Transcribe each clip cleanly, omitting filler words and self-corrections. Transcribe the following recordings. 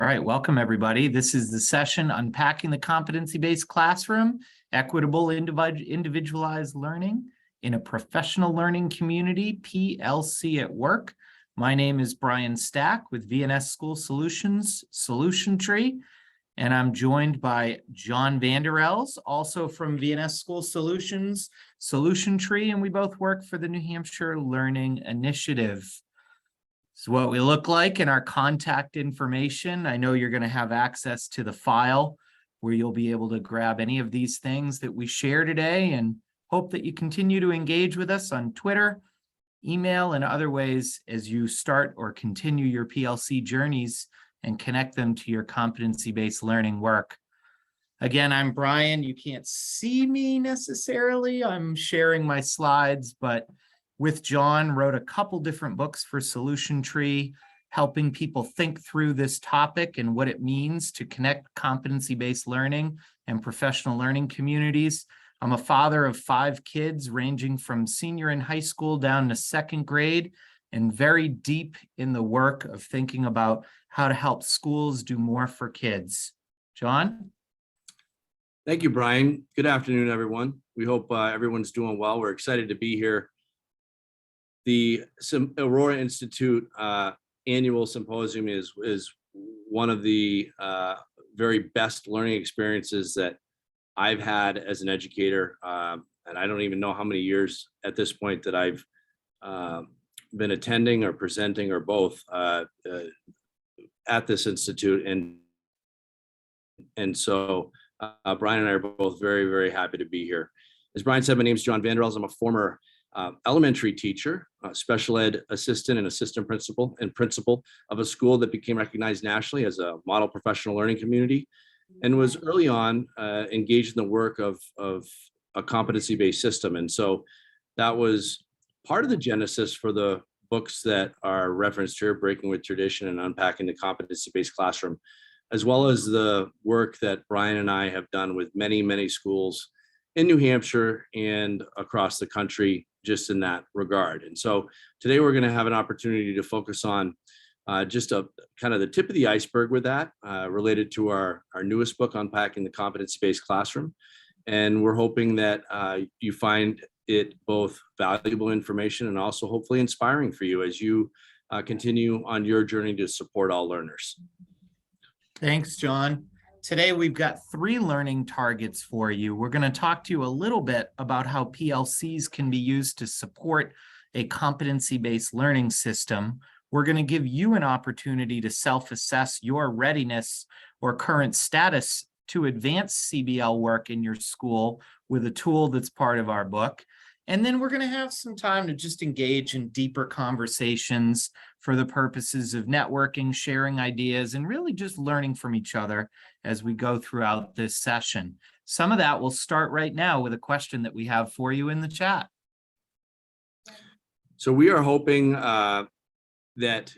All right, welcome everybody. This is the session Unpacking the Competency-Based Classroom, Equitable Individualized Learning in a Professional Learning Community, PLC at Work. My name is Brian Stack with VNS School Solutions, Solution Tree, and I'm joined by John Vanderels, also from VNS School Solutions, Solution Tree, and we both work for the New Hampshire Learning Initiative. This is what we look like in our contact information. I know you're going to have access to the file where you'll be able to grab any of these things that we share today, and hope that you continue to engage with us on Twitter, email, and other ways as you start or continue your PLC journeys and connect them to your competency-based learning work. Again, I'm Brian. You can't see me necessarily. I'm sharing my slides, but with John, wrote a couple different books for Solution Tree, helping people think through this topic and what it means to connect competency-based learning and professional learning communities. I'm a father of 5 kids ranging from senior in high school down to 2nd grade, and very deep in the work of thinking about how to help schools do more for kids. John? Thank you, Brian. Good afternoon, everyone. We hope everyone's doing well. We're excited to be here. The Aurora Institute annual symposium is one of the very best learning experiences that I've had as an educator. And I don't even know how many years at this point that I've been attending or presenting or both at this institute. And so Brian and I are both very, very happy to be here. As Brian said, my name is John Vanderels. I'm a former elementary teacher, special ed assistant and assistant principal of a school that became recognized nationally as a model professional learning community, and was early on engaged in the work of a competency-based system. And so that was part of the genesis for the books that are referenced here, Breaking with Tradition and Unpacking the Competency-Based Classroom, as well as the work that Brian and I have done with many, many schools in New Hampshire and across the country, just in that regard. And so today we're going to have an opportunity to focus on just a kind of the tip of the iceberg with that, related to our newest book, Unpacking the Competency-Based Classroom. And we're hoping that you find it both valuable information and also hopefully inspiring for you as you continue on your journey to support all learners. Thanks, John. Today, we've got 3 learning targets for you. We're going to talk to you a little bit about how PLCs can be used to support a competency-based learning system. We're going to give you an opportunity to self-assess your readiness or current status to advance CBL work in your school with a tool that's part of our book. And then we're going to have some time to just engage in deeper conversations for the purposes of networking, sharing ideas, and really just learning from each other as we go throughout this session. Some of that will start right now with a question that we have for you in the chat. So we are hoping that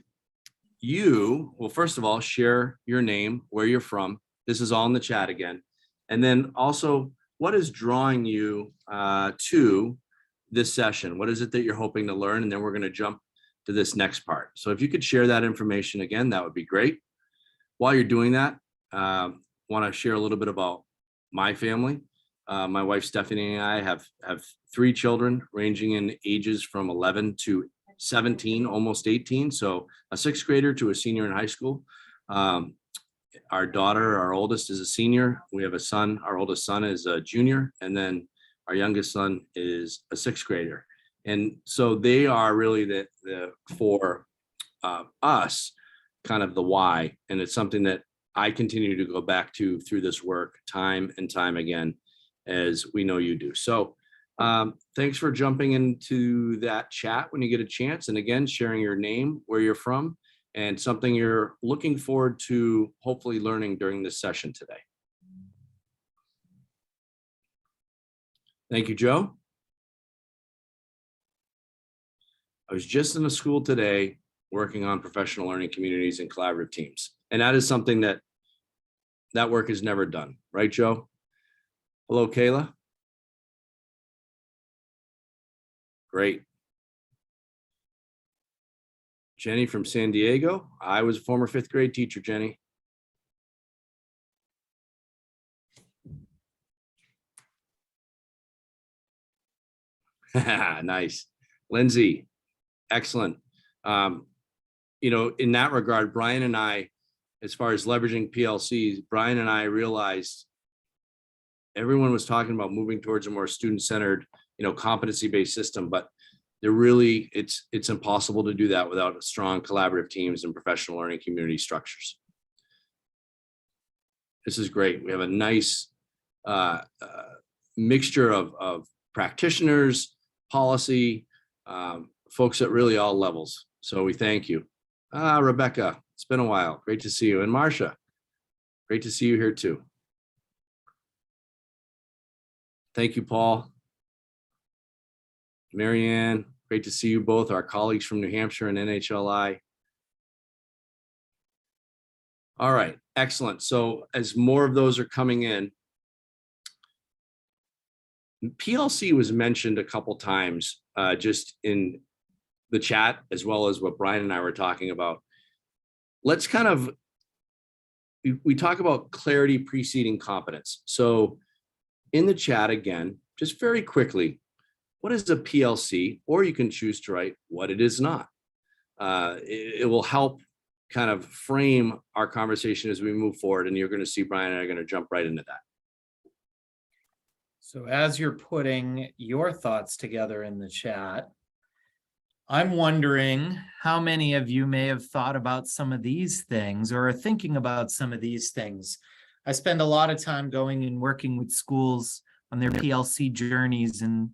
you will, first of all, share your name, where you're from. This is all in the chat again. And then also, what is drawing you to this session? What is it that you're hoping to learn? And then we're going to jump to this next part. So if you could share that information again, that would be great. While you're doing that, want to share a little bit about my family. My wife Stephanie and I have 3 children ranging in ages from 11 to 17, almost 18. So a 6th grader to a senior in high school. Our daughter, our oldest, is a senior. We have a son. Our oldest son is a junior, and then our youngest son is a 6th grader. And so they are really the for us, kind of the why. And it's something that I continue to go back to through this work time and time again, as we know you do. So thanks for jumping into that chat when you get a chance. And again, sharing your name, where you're from, and something you're looking forward to hopefully learning during this session today. Thank you, Joe. I was just in a school today working on professional learning communities and collaborative teams. And that is something that work is never done, right, Joe? Hello, Kayla. Great. Jenny from San Diego. I was a former 5th grade teacher, Jenny. Nice. Lindsay, excellent. In that regard, Brian and I, as far as leveraging PLCs, Brian and I realized everyone was talking about moving towards a more student-centered, competency-based system, but it's impossible to do that without strong collaborative teams and professional learning community structures. This is great. We have a nice mixture of practitioners, policy, folks at really all levels. So we thank you. Rebecca, it's been a while. Great to see you. And Marcia, great to see you here too. Thank you, Paul. Marianne, great to see you both, our colleagues from New Hampshire and NHLI. All right, excellent. So as more of those are coming in, PLC was mentioned a couple times just in the chat, as well as what Brian and I were talking about. Let's we talk about clarity preceding competence. So in the chat again, just very quickly, what is a PLC? Or you can choose to write what it is not. It will help kind of frame our conversation as we move forward, and you're going to see Brian and I are going to jump right into that. So as you're putting your thoughts together in the chat, I'm wondering how many of you may have thought about some of these things or are thinking about some of these things. I spend a lot of time going and working with schools on their PLC journeys. And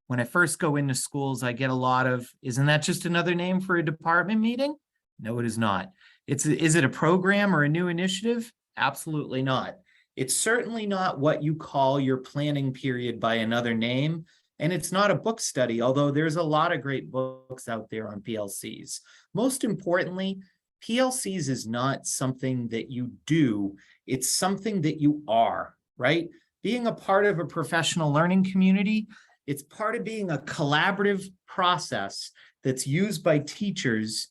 when I first go into schools, I get a lot of, isn't that just another name for a department meeting? No, it is not. Is it a program or a new initiative? Absolutely not. It's certainly not what you call your planning period by another name. And it's not a book study, although there's a lot of great books out there on PLCs. Most importantly, PLCs is not something that you do, it's something that you are, right? Being a part of a professional learning community, it's part of being a collaborative process that's used by teachers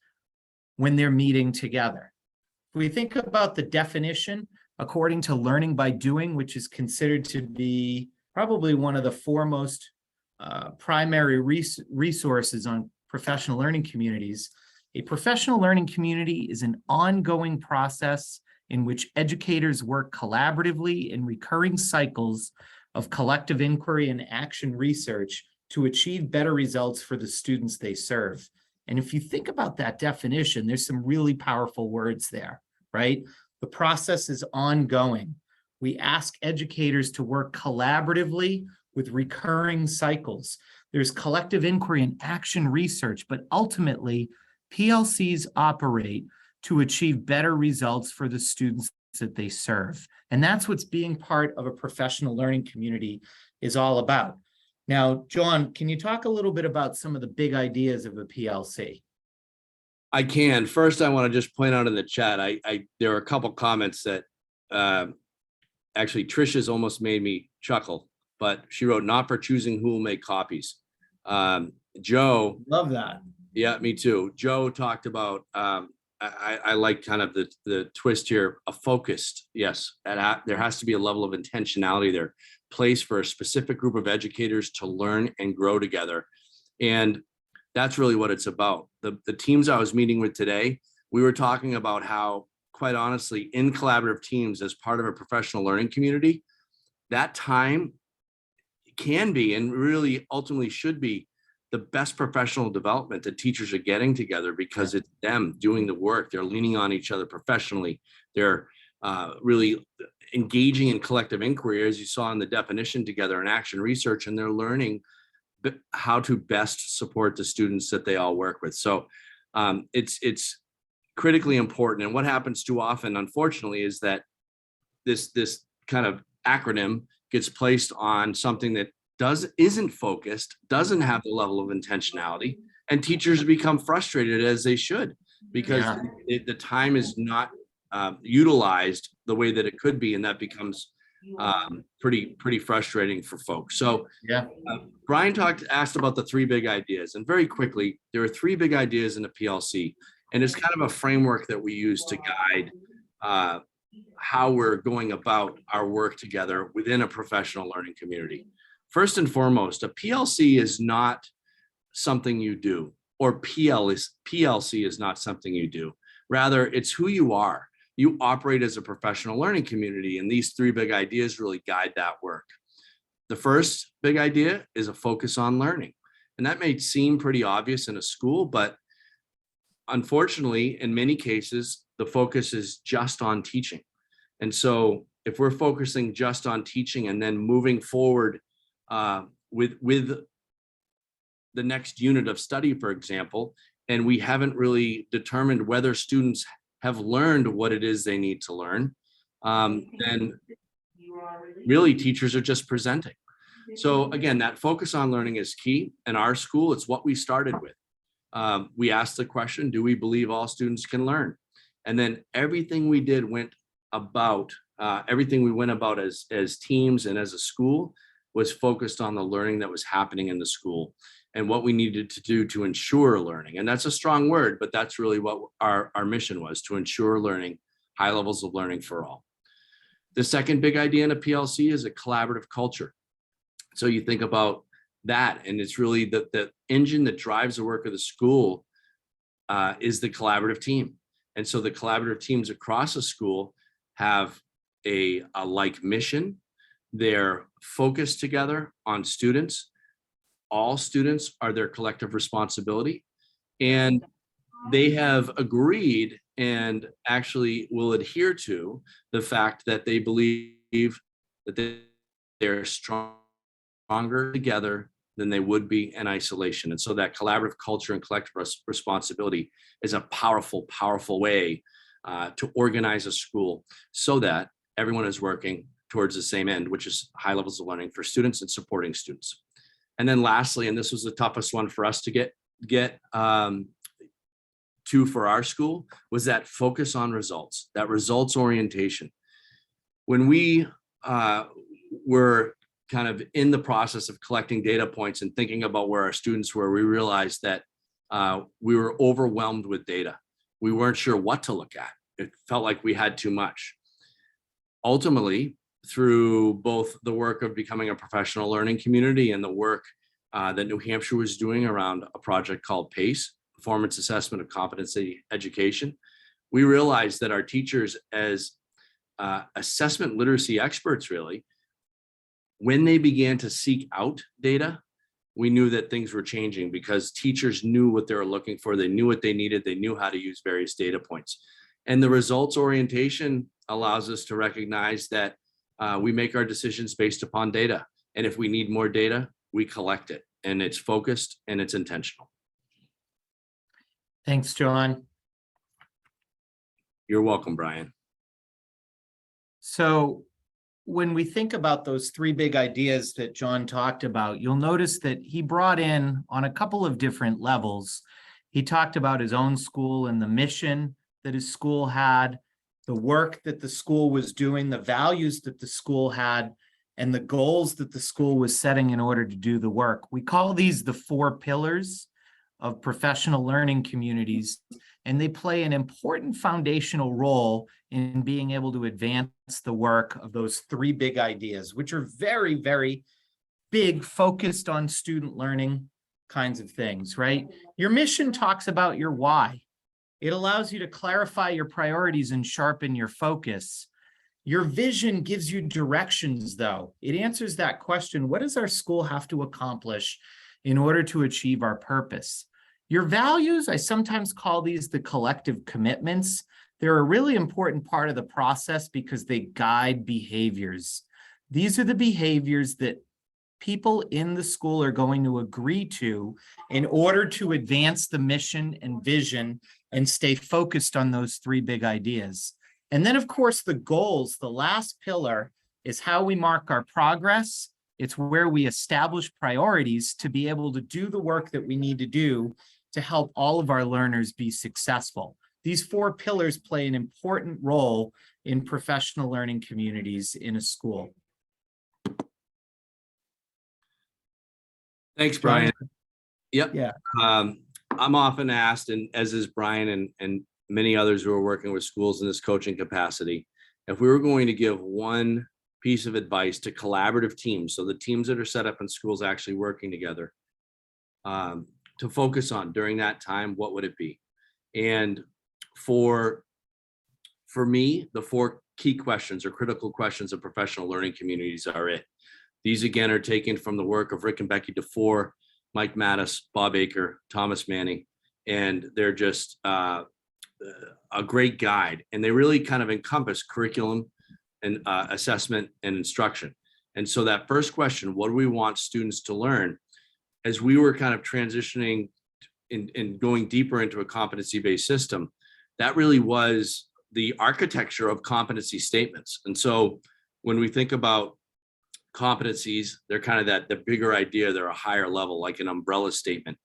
when they're meeting together. If we think about the definition, according to Learning by Doing, which is considered to be probably one of the foremost primary resources on professional learning communities, a professional learning community is an ongoing process in which educators work collaboratively in recurring cycles of collective inquiry and action research to achieve better results for the students they serve. And if you think about that definition, there's some really powerful words there, right? The process is ongoing. We ask educators to work collaboratively with recurring cycles. There's collective inquiry and action research, but ultimately, PLCs operate to achieve better results for the students that they serve. And that's what's being part of a professional learning community is all about. Now, John, can you talk a little bit about some of the big ideas of a PLC? I can. First, I want to just point out in the chat, there are a couple comments that actually Trisha's almost made me chuckle, but she wrote, not for choosing who will make copies. Joe. Love that. Yeah, me too. Joe talked about, I like kind of the twist here, a focused, yes, there has to be a level of intentionality there, place for a specific group of educators to learn and grow together. And that's really what it's about. The teams I was meeting with today, we were talking about how, quite honestly, in collaborative teams as part of a professional learning community, that time can be and really ultimately should be the best professional development that teachers are getting together, because it's them doing the work. They're leaning on each other professionally. They're really engaging in collective inquiry, as you saw in the definition, together in action research, and they're learning how to best support the students that they all work with. So it's critically important. And what happens too often, unfortunately, is that this kind of acronym gets placed on something that isn't focused, doesn't have the level of intentionality, and teachers become frustrated, as they should, because the time is not utilized the way that it could be, and that becomes pretty frustrating for folks. So Brian asked about the 3 big ideas, and very quickly, there are 3 big ideas in a PLC, and it's kind of a framework that we use to guide how we're going about our work together within a professional learning community. First and foremost, a PLC is not something you do, or PLC is not something you do. Rather, it's who you are. You operate as a professional learning community, and these three big ideas really guide that work. The first big idea is a focus on learning. And that may seem pretty obvious in a school, but unfortunately, in many cases, the focus is just on teaching. And so if we're focusing just on teaching and then moving forward with the next unit of study, for example, and we haven't really determined whether students have learned what it is they need to learn, then really teachers are just presenting. So again, that focus on learning is key. In our school, it's what we started with. We asked the question, do we believe all students can learn? And then everything we did went about, everything we went about as teams and as a school was focused on the learning that was happening in the school and what we needed to do to ensure learning. And that's a strong word, but that's really what our mission was, to ensure learning, high levels of learning for all. The second big idea in a PLC is a collaborative culture. So you think about that, and it's really the engine that drives the work of the school is the collaborative team. And so the collaborative teams across a school have a like mission. They're focused together on students. All students are their collective responsibility. And they have agreed and actually will adhere to the fact that they believe that they're stronger together than they would be in isolation. And so that collaborative culture and collective responsibility is a powerful, powerful way to organize a school so that everyone is working towards the same end, which is high levels of learning for students and supporting students. And then lastly, and this was the toughest one for us to get to for our school, was that focus on results, that results orientation. When we were kind of in the process of collecting data points and thinking about where our students were, we realized that we were overwhelmed with data. We weren't sure what to look at. It felt like we had too much. Ultimately, through both the work of becoming a professional learning community and the work that New Hampshire was doing around a project called PACE, Performance Assessment of Competency Education, we realized that our teachers, as assessment literacy experts, really, when they began to seek out data, we knew that things were changing because teachers knew what they were looking for. They knew what they needed. They knew how to use various data points. And the results orientation allows us to recognize that we make our decisions based upon data. And if we need more data, we collect it, and it's focused and it's intentional. Thanks, John. You're welcome, Brian. So when we think about those three big ideas that John talked about, you'll notice that he brought in on a couple of different levels. He talked about his own school and the mission that his school had, the work that the school was doing, the values that the school had, and the goals that the school was setting in order to do the work. We call these the 4 pillars of professional learning communities, and they play an important foundational role in being able to advance the work of those 3 big ideas, which are very, very big, focused on student learning kinds of things, right? Your mission talks about your why. It allows you to clarify your priorities and sharpen your focus. Your vision gives you directions, though. It answers that question, what does our school have to accomplish in order to achieve our purpose? Your values, I sometimes call these the collective commitments. They're a really important part of the process because they guide behaviors. These are the behaviors that people in the school are going to agree to in order to advance the mission and vision and stay focused on those 3 big ideas. And then, of course, the goals, the last pillar, is how we mark our progress. It's where we establish priorities to be able to do the work that we need to do to help all of our learners be successful. These 4 pillars play an important role in professional learning communities in a school. Thanks, Brian. Yep. Yeah. I'm often asked, and as is Brian and many others who are working with schools in this coaching capacity, if we were going to give one piece of advice to collaborative teams, so the teams that are set up in schools actually working together, to focus on during that time, what would it be? And for me, the 4 key questions or critical questions of professional learning communities are it. These again are taken from the work of Rick and Becky DeFore, Mike Mattis, Bob Aker, Thomas Manning, and they're just a great guide. And they really kind of encompass curriculum and assessment and instruction. And so that first question, what do we want students to learn? As we were kind of transitioning and going deeper into a competency-based system, that really was the architecture of competency statements. And so when we think about competencies, they're kind of the bigger idea, they're a higher level, like an umbrella statement.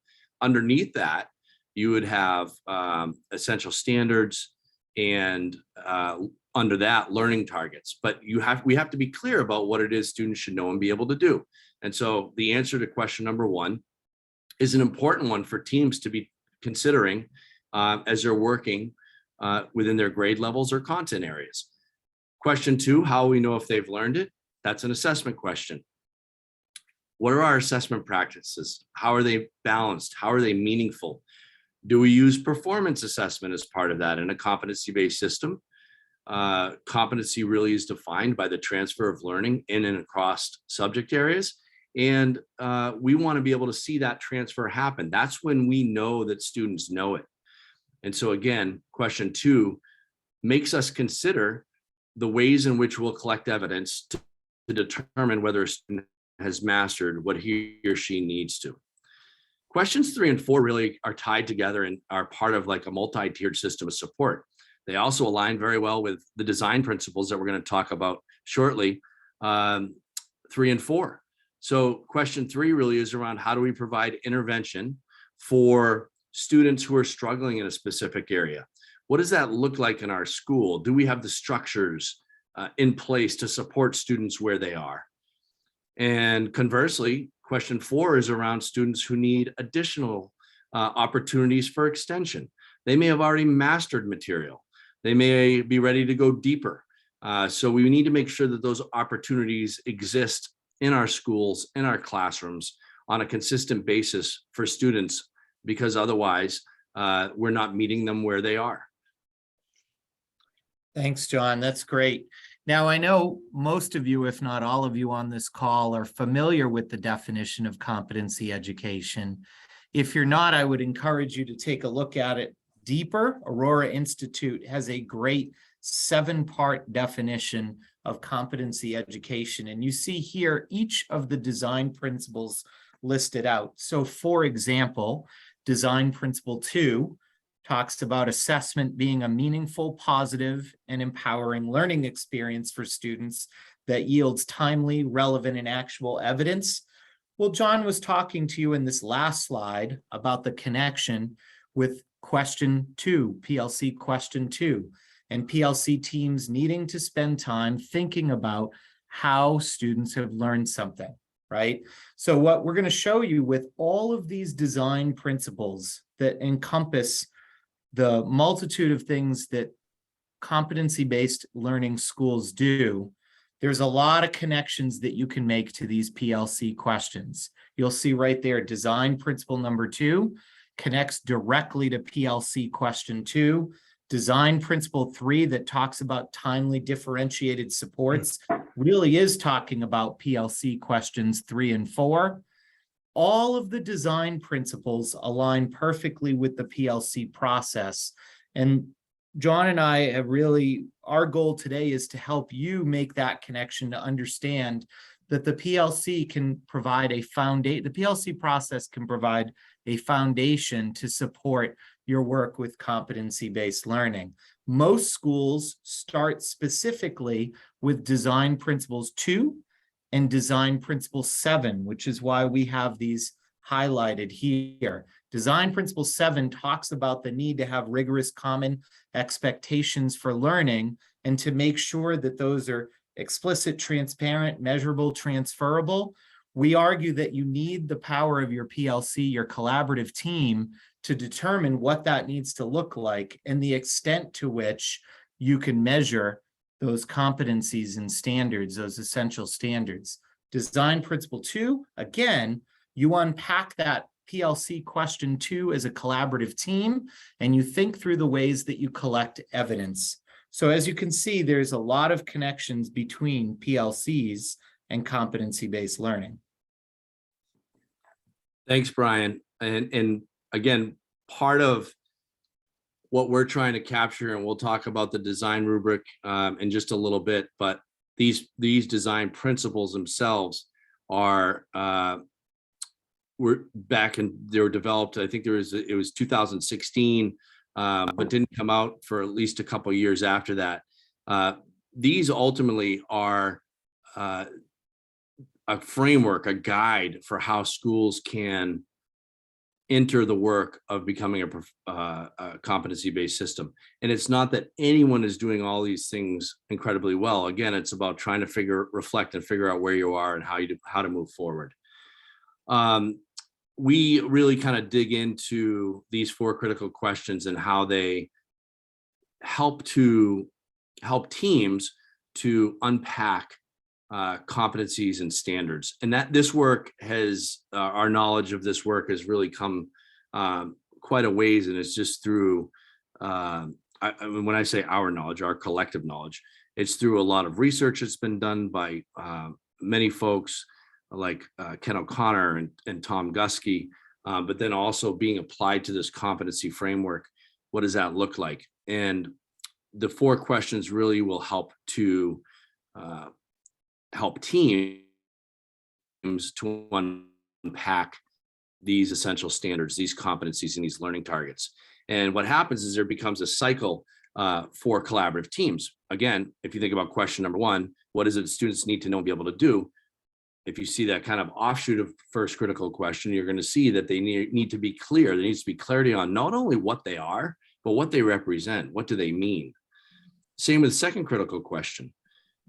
Underneath that, you would have essential standards, and under that, learning targets. But we have to be clear about what it is students should know and be able to do. And so the answer to question number 1 is an important one for teams to be considering as they're working within their grade levels or content areas. Question 2, how we know if they've learned it? That's an assessment question. What are our assessment practices? How are they balanced? How are they meaningful? Do we use performance assessment as part of that in a competency-based system? Competency really is defined by the transfer of learning in and across subject areas. And we want to be able to see that transfer happen. That's when we know that students know it. And so again, question 2 makes us consider the ways in which we'll collect evidence to determine whether a student has mastered what he or she needs to. Questions 3 and 4 really are tied together and are part of like a multi-tiered system of support. They also align very well with the design principles that we're going to talk about shortly, 3 and 4. So question 3 really is around how do we provide intervention for students who are struggling in a specific area? What does that look like in our school? Do we have the structures in place to support students where they are? And conversely, question 4 is around students who need additional opportunities for extension. They may have already mastered material. They may be ready to go deeper. So we need to make sure that those opportunities exist in our schools, in our classrooms on a consistent basis for students, because otherwise we're not meeting them where they are. Thanks, John. That's great. Now, I know most of you, if not all of you on this call, are familiar with the definition of competency education. If you're not, I would encourage you to take a look at it deeper. Aurora Institute has a great 7-part definition of competency education. And you see here each of the design principles listed out. So for example, design principle 2 talks about assessment being a meaningful, positive, and empowering learning experience for students that yields timely, relevant, and actual evidence. Well, John was talking to you in this last slide about the connection with question 2, PLC question 2, and PLC teams needing to spend time thinking about how students have learned something, right? So what we're going to show you with all of these design principles that encompass the multitude of things that competency-based learning schools do, there's a lot of connections that you can make to these PLC questions. You'll see right there, design principle number 2 connects directly to PLC question 2. Design principle 3 that talks about timely differentiated supports really is talking about PLC questions 3 and 4. All of the design principles align perfectly with the PLC process. And John and I have really, our goal today is to help you make that connection to understand that the PLC can provide a foundation, the PLC process can provide a foundation to support your work with competency-based learning. Most schools start specifically with design principles 2 and design principle 7, which is why we have these highlighted here. Design principle 7 talks about the need to have rigorous common expectations for learning and to make sure that those are explicit, transparent, measurable, transferable. We argue that you need the power of your PLC, your collaborative team, to determine what that needs to look like and the extent to which you can measure those competencies and standards, those essential standards. Design principle 2, again, you unpack that PLC question 2 as a collaborative team, and you think through the ways that you collect evidence. So as you can see, there's a lot of connections between PLCs and competency-based learning. Thanks, Brian. And again, part of what we're trying to capture, and we'll talk about the design rubric in just a little bit, but these design principles themselves are they were developed, I think it was 2016, but didn't come out for at least a couple of years after that. These ultimately are a framework, a guide for how schools can enter the work of becoming a competency-based system. And it's not that anyone is doing all these things incredibly well. Again, it's about trying to reflect and figure out where you are and how to move forward. We really kind of dig into these 4 critical questions and how they help teams to unpack competencies and standards. And that this work has, our knowledge of this work has really come quite a ways. And it's just through, when I say our knowledge, our collective knowledge, it's through a lot of research that's been done by many folks like Ken O'Connor and Tom Guskey, but then also being applied to this competency framework. What does that look like? And the 4 questions really will help to help teams to unpack these essential standards, these competencies, and these learning targets. And what happens is there becomes a cycle for collaborative teams. Again, if you think about question number 1, what is it students need to know and be able to do? If you see that kind of offshoot of first critical question, you're going to see that they need to be clear. There needs to be clarity on not only what they are, but what they represent. What do they mean? Same with the second critical question.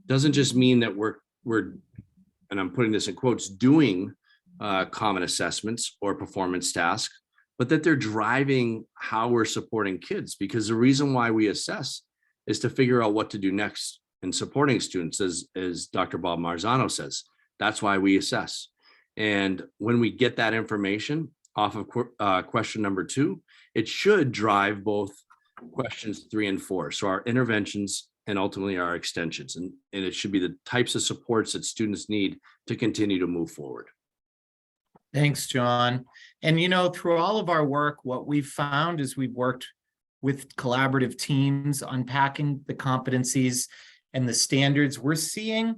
Doesn't just mean that we're, and I'm putting this in quotes, doing common assessments or performance tasks, but that they're driving how we're supporting kids. Because the reason why we assess is to figure out what to do next in supporting students, as Dr. Bob Marzano says. That's why we assess. And when we get that information off of question number 2, it should drive both questions 3 and 4. So our interventions and ultimately our extensions. And it should be the types of supports that students need to continue to move forward. Thanks, John. And through all of our work, what we've found is we've worked with collaborative teams unpacking the competencies and the standards. We're seeing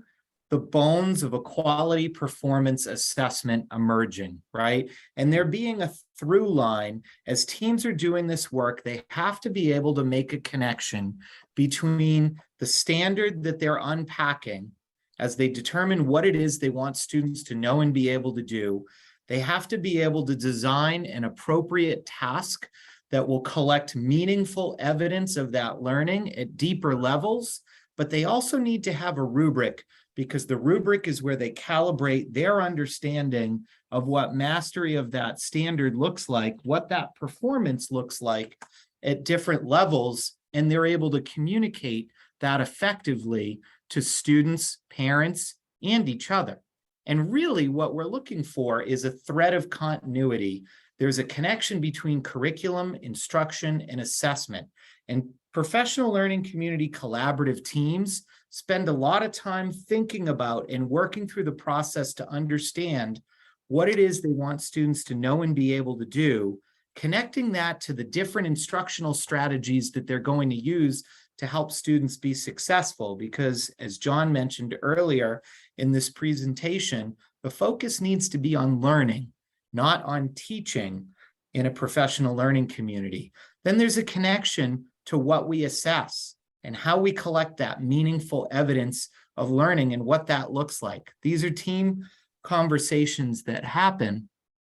the bones of a quality performance assessment emerging, right? And there being a through line as teams are doing this work, they have to be able to make a connection between the standard that they're unpacking as they determine what it is they want students to know and be able to do. They have to be able to design an appropriate task that will collect meaningful evidence of that learning at deeper levels, but they also need to have a rubric, because the rubric is where they calibrate their understanding of what mastery of that standard looks like, what that performance looks like at different levels, and they're able to communicate that effectively to students, parents, and each other. And really what we're looking for is a thread of continuity. There's a connection between curriculum, instruction, and assessment. And professional learning community collaborative teams spend a lot of time thinking about and working through the process to understand what it is they want students to know and be able to do, connecting that to the different instructional strategies that they're going to use to help students be successful. Because as John mentioned earlier in this presentation, the focus needs to be on learning, not on teaching in a professional learning community. Then there's a connection to what we assess and how we collect that meaningful evidence of learning and what that looks like. These are team conversations that happen.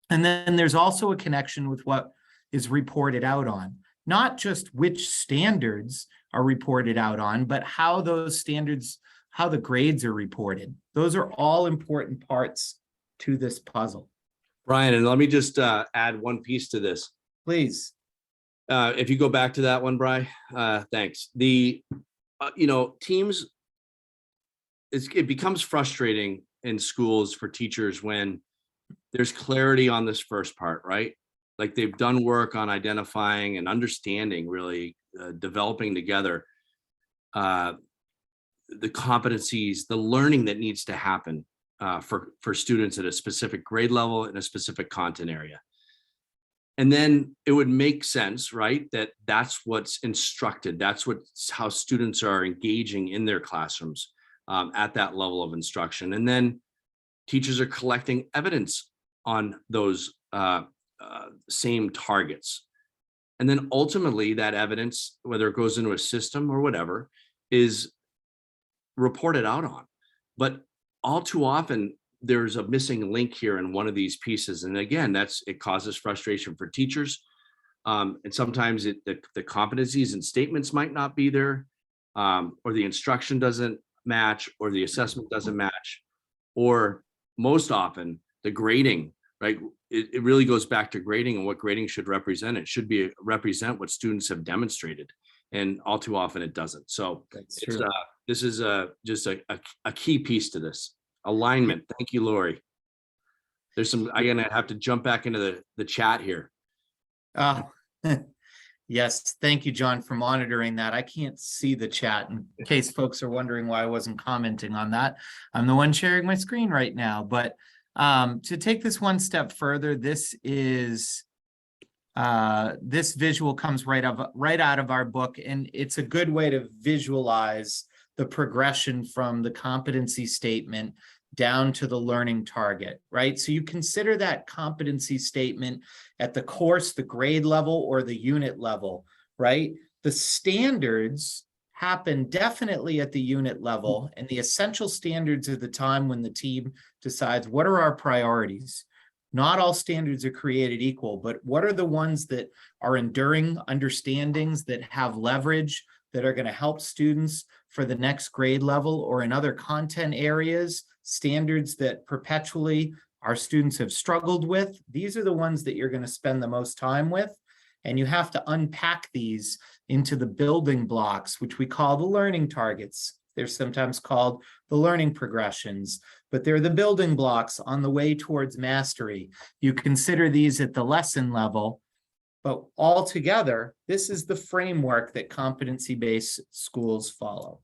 And then there's also a connection with what is reported out on, not just which standards are reported out on, but how those standards, how the grades are reported. Those are all important parts to this puzzle. Brian, and let me just add one piece to this. Please. If you go back to that one, Brian, thanks. teams, it becomes frustrating in schools for teachers when there's clarity on this first part, right? Like they've done work on identifying and understanding, really developing together the competencies, the learning that needs to happen for students at a specific grade level in a specific content area. And then it would make sense, right, that that's what's instructed. That's how students are engaging in their classrooms at that level of instruction. And then teachers are collecting evidence on those same targets. And then ultimately that evidence, whether it goes into a system or whatever, is reported out on. But all too often, there's a missing link here in one of these pieces. And again, it causes frustration for teachers. And sometimes the competencies and statements might not be there, or the instruction doesn't match, or the assessment doesn't match, or most often the grading, right? It really goes back to grading and what grading should represent. It should represent what students have demonstrated. And all too often it doesn't. So this is just a key piece to this. Alignment. Thank you, Lori. I'm gonna have to jump back into the chat here. Yes, thank you, John, for monitoring that. I can't see the chat in case folks are wondering why I wasn't commenting on that. I'm the one sharing my screen right now. But to take this one step further, this visual comes right out of our book, and it's a good way to visualize the progression from the competency statement down to the learning target, right? So you consider that competency statement at the course, the grade level, or the unit level, right? The standards happen definitely at the unit level, and the essential standards are the time when the team decides what are our priorities. Not all standards are created equal, but what are the ones that are enduring understandings that have leverage, that are going to help students for the next grade level, or in other content areas, standards that perpetually our students have struggled with. These are the ones that you're going to spend the most time with. And you have to unpack these into the building blocks, which we call the learning targets. They're sometimes called the learning progressions, but they're the building blocks on the way towards mastery. You consider these at the lesson level, but altogether, this is the framework that competency-based schools follow.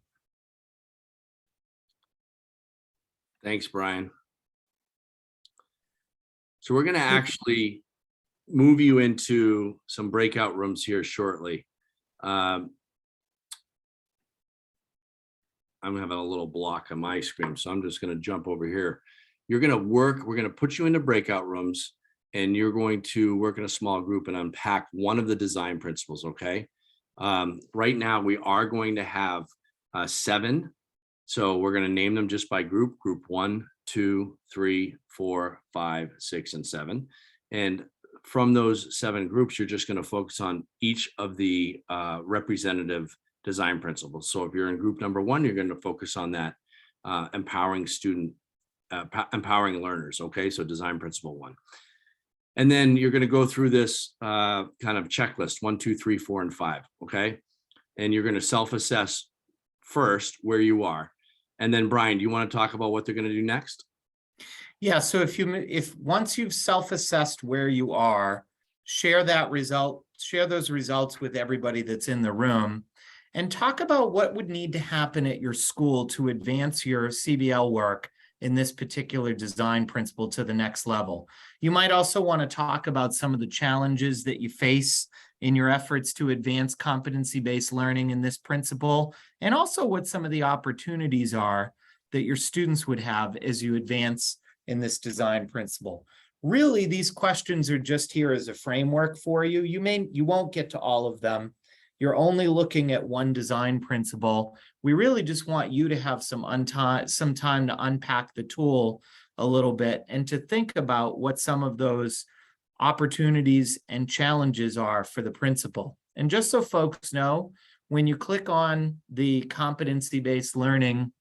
Thanks, Brian. So we're going to actually move you into some breakout rooms here shortly. I'm having a little block on my screen, so I'm just going to jump over here. We're going to put you into breakout rooms, and you're going to work in a small group and unpack one of the design principles, okay? Right now, we are going to have 7. So we're going to name them just by group 1, 2, 3, 4, 5, 6, and 7. And from those 7 groups, you're just going to focus on each of the representative design principles. So if you're in group number 1, you're going to focus on that empowering learners. Okay, so design principle 1. And then you're going to go through this kind of checklist 1, 2, 3, 4, and 5. Okay, and you're going to self-assess first where you are. And then Brian, do you want to talk about what they're going to do next? Yeah, so if once you've self-assessed where you are, share those results with everybody that's in the room, and talk about what would need to happen at your school to advance your CBL work in this particular design principle to the next level. You might also want to talk about some of the challenges that you face in your efforts to advance competency-based learning in this principle, and also what some of the opportunities are that your students would have as you advance in this design principle. Really, these questions are just here as a framework for you. You won't get to all of them. You're only looking at one design principle. We really just want you to have some time to unpack the tool a little bit and to think about what some of those opportunities and challenges are for the principle. And just so folks know, when you click on the competency-based learning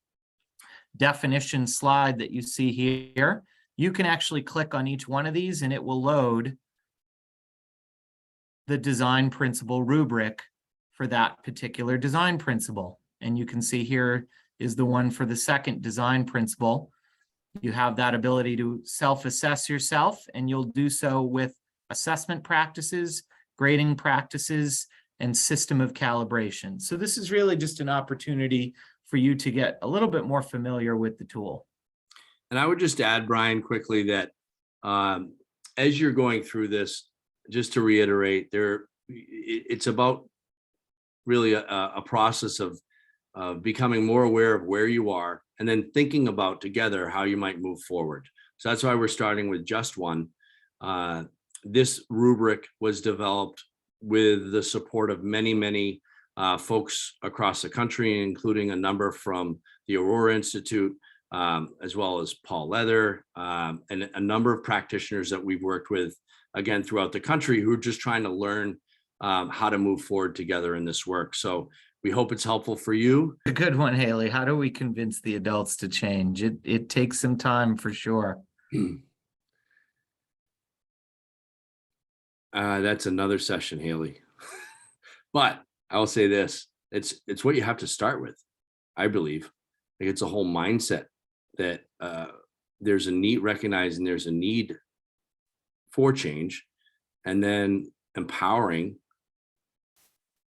definition slide that you see here, you can actually click on each one of these and it will load the design principle rubric for that particular design principle. And you can see here is the one for the second design principle. You have that ability to self-assess yourself, and you'll do so with assessment practices, grading practices, and system of calibration. So this is really just an opportunity for you to get a little bit more familiar with the tool. And I would just add, Brian, quickly that as you're going through this, just to reiterate, it's about really a process of becoming more aware of where you are, and then thinking about together how you might move forward. So that's why we're starting with just one. This rubric was developed with the support of many folks across the country, including a number from the Aurora Institute, as well as Paul Leather, and a number of practitioners that we've worked with, again, throughout the country, who are just trying to learn how to move forward together in this work. So we hope it's helpful for you. A good one, Haley. How do we convince the adults to change? It takes some time for sure. That's another session, Haley. But I will say this, it's what you have to start with, I believe. Like, it's a whole mindset that there's a need, recognizing there's a need for change, and then empowering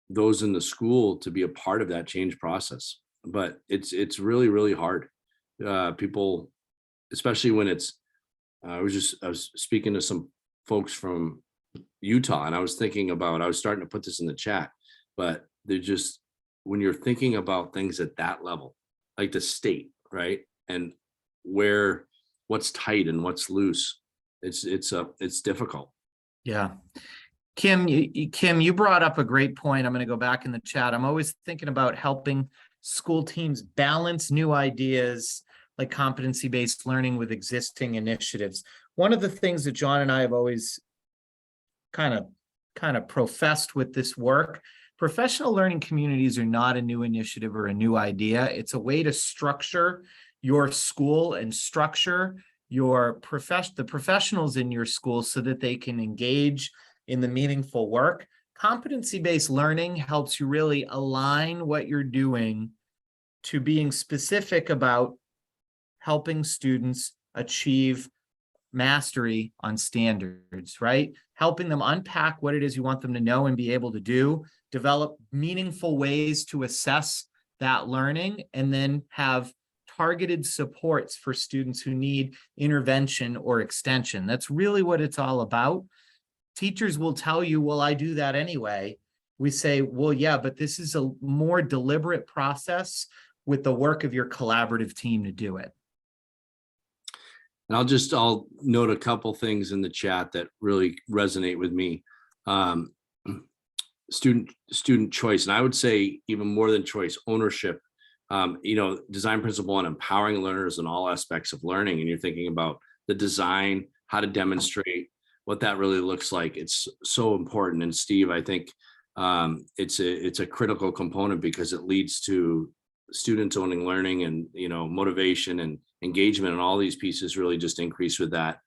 those in the school to be a part of that change process. But it's really hard. People, especially when it's, I was speaking to some folks from Utah, and I was starting to put this in the chat, but they're just, when you're thinking about things at that level, like the state, right? And what's tight and what's loose, it's difficult. Yeah. Kim, you brought up a great point. I'm going to go back in the chat. I'm always thinking about helping school teams balance new ideas like competency-based learning with existing initiatives. One of the things that John and I have always kind of professed with this work, professional learning communities are not a new initiative or a new idea. It's a way to structure your school and structure the professionals in your school so that they can engage in the meaningful work. Competency-based learning helps you really align what you're doing to being specific about helping students achieve mastery on standards, right? Helping them unpack what it is you want them to know and be able to do, develop meaningful ways to assess that learning, and then have targeted supports for students who need intervention or extension. That's really what it's all about. Teachers will tell you, well, I do that anyway. We say, well, yeah, but this is a more deliberate process with the work of your collaborative team to do it. And I'll note a couple things in the chat that really resonate with me. Student choice, and I would say even more than choice, ownership. Design principle on empowering learners in all aspects of learning. And you're thinking about the design, how to demonstrate, what that really looks like. It's so important. And Steve, I think it's a critical component, because it leads to students owning learning, and motivation and engagement, and all these pieces really just increase with that.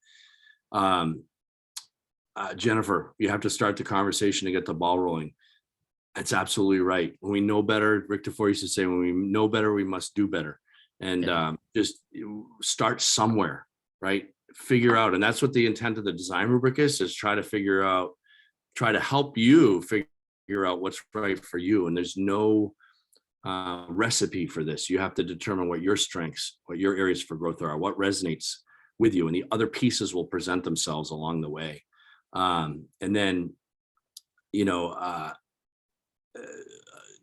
Jennifer, you have to start the conversation to get the ball rolling. That's absolutely right. When we know better, Rick DeFore used to say, when we know better, we must do better. And just start somewhere, right? Figure out, and that's what the intent of the design rubric is try to help you figure out what's right for you. And there's no recipe for this. You have to determine what your strengths, what your areas for growth are, what resonates with you, and the other pieces will present themselves along the way. And then,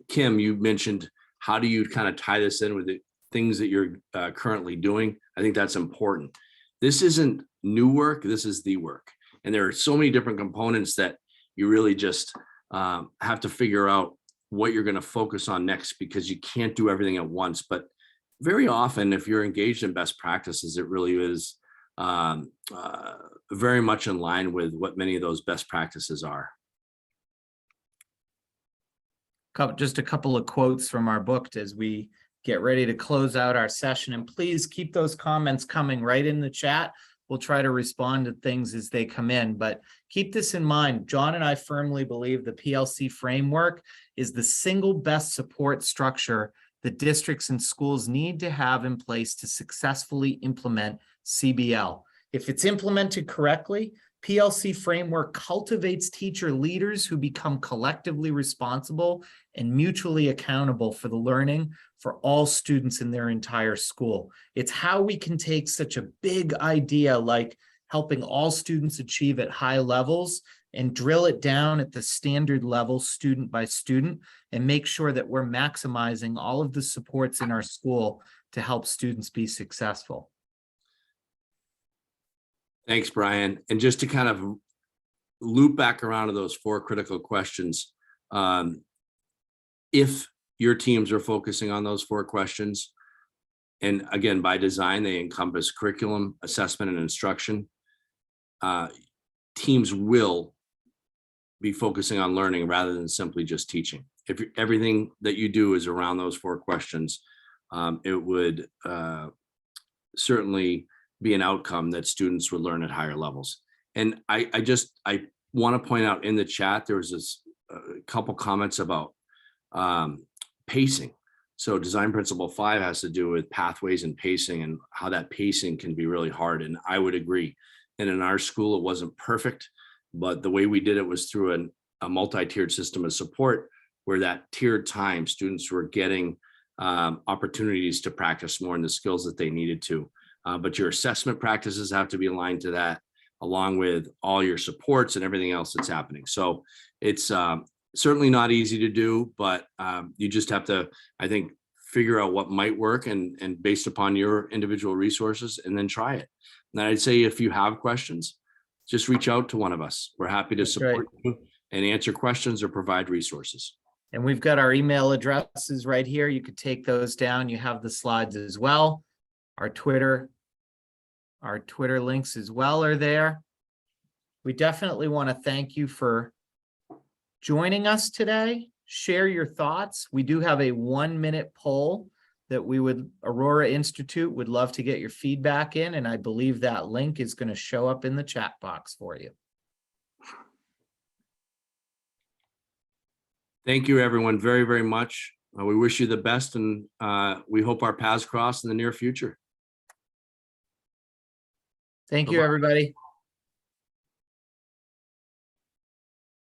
Kim, you mentioned, how do you kind of tie this in with the things that you're currently doing? I think that's important. This isn't new work, this is the work. And there are so many different components that you really just have to figure out what you're going to focus on next, because you can't do everything at once. But very often, if you're engaged in best practices, it really is very much in line with what many of those best practices are. Just a couple of quotes from our book as we get ready to close out our session. And please keep those comments coming right in the chat. We'll try to respond to things as they come in, but keep this in mind. John and I firmly believe the PLC framework is the single best support structure that districts and schools need to have in place to successfully implement CBL. If it's implemented correctly, PLC framework cultivates teacher leaders who become collectively responsible and mutually accountable for the learning for all students in their entire school. It's how we can take such a big idea like helping all students achieve at high levels and drill it down at the standard level, student by student, and make sure that we're maximizing all of the supports in our school to help students be successful. Thanks, Brian. And just to kind of loop back around to those 4 critical questions, if your teams are focusing on those 4 questions, and again, by design, they encompass curriculum, assessment, and instruction, teams will be focusing on learning rather than simply just teaching. If everything that you do is around those 4 questions, it would certainly be an outcome that students would learn at higher levels. And I want to point out in the chat, there was this couple comments about pacing. So design principle 5 has to do with pathways and pacing and how that pacing can be really hard. And I would agree. And in our school, it wasn't perfect, but the way we did it was through a multi-tiered system of support, where that tiered time students were getting opportunities to practice more in the skills that they needed to. But your assessment practices have to be aligned to that, along with all your supports and everything else that's happening. So it's certainly not easy to do, but you just have to, I think, figure out what might work and based upon your individual resources, and then try it. And I'd say if you have questions, just reach out to one of us. We're happy to support you and answer questions or provide resources. And we've got our email addresses right here. You could take those down. You have the slides as well. Our Twitter links as well are there. We definitely want to thank you for joining us today. Share your thoughts. We do have a 1-minute poll that Aurora Institute would love to get your feedback in, and I believe that link is going to show up in the chat box for you. Thank you, everyone, very, very much. We wish you the best, and we hope our paths cross in the near future. Thank you, everybody.